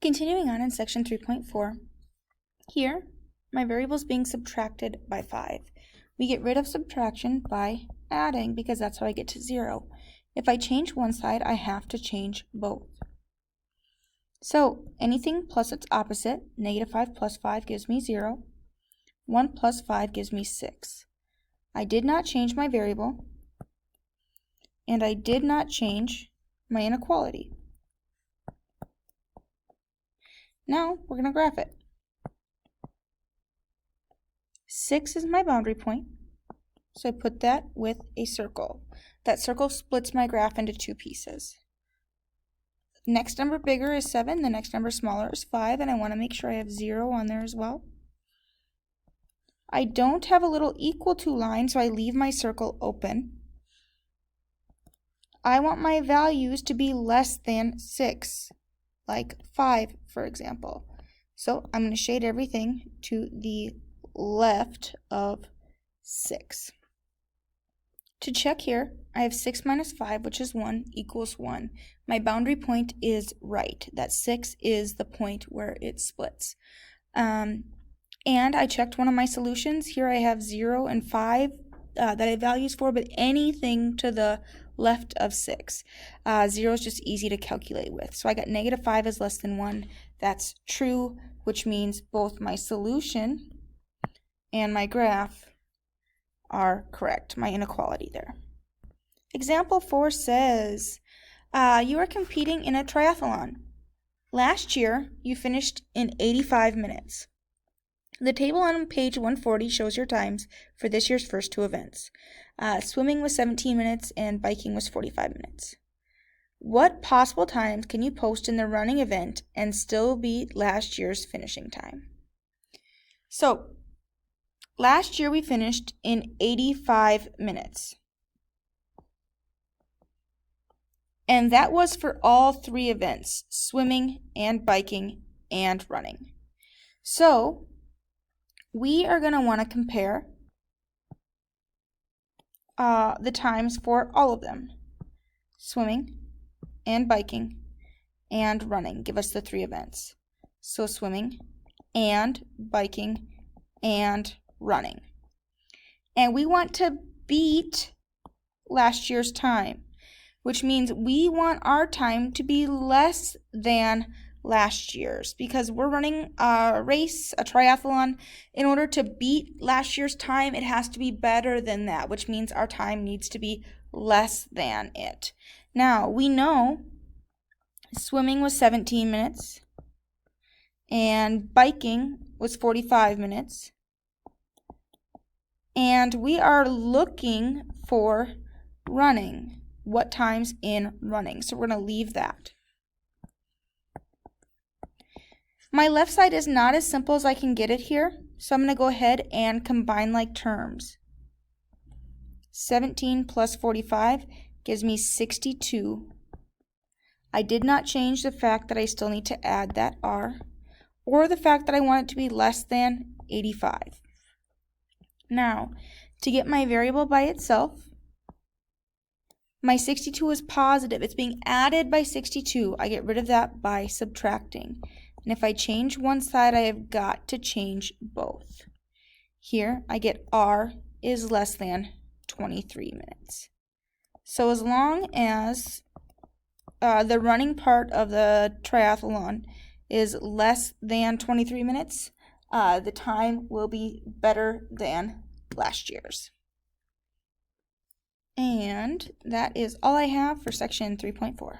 Continuing on in section 3.4, here my variable is being subtracted by 5. We get rid of subtraction by adding because that's how I get to 0. If I change one side, I have to change both. So anything plus its opposite, negative 5 plus 5 gives me 0. 1 plus 5 gives me 6. I did not change my variable, and I did not change my inequality. Now we're going to graph it. 6 is my boundary point, so I put that with a circle. That circle splits my graph into two pieces. Next number bigger is 7, the next number smaller is 5, and I want to make sure I have 0 on there as well. I don't have a little equal to line, so I leave my circle open. I want my values to be less than 6, like 5, for example. So I'm going to shade everything to the left of 6. To check here, I have 6 minus 5, which is 1, equals 1. My boundary point is right. That 6 is the point where it splits. And I checked one of my solutions. Here I have 0 and 5 that I have values for, but anything to the left of 6. 0 is just easy to calculate with. So I got negative 5 is less than 1. That's true, which means both my solution and my graph are correct, my inequality there. Example 4 says, you are competing in a triathlon. Last year, you finished in 85 minutes. The table on page 140 shows your times for this year's first two events. Swimming was 17 minutes and biking was 45 minutes. What possible times can you post in the running event and still beat last year's finishing time? So, last year we finished in 85 minutes. And that was for all three events, swimming and biking and running. So, we are going to want to compare the times for all of them. Swimming and biking and running give us the three events. So swimming and biking and running. And we want to beat last year's time, which means we want our time to be less than last year's, because we're running a race, a triathlon. In order to beat last year's time, it has to be better than that, which means our time needs to be less than it. Now, we know swimming was 17 minutes and biking was 45 minutes. And we are looking for running. What times in running? So we're going to leave that. My left side is not as simple as I can get it here, so I'm going to go ahead and combine like terms. 17 plus 45 gives me 62. I did not change the fact that I still need to add that r, or the fact that I want it to be less than 85. Now, to get my variable by itself, my 62 is positive. It's being added by 62. I get rid of that by subtracting. And if I change one side, I have got to change both. Here, I get r is less than 23 minutes. So as long as the running part of the triathlon is less than 23 minutes, the time will be better than last year's. And that is all I have for section 3.4.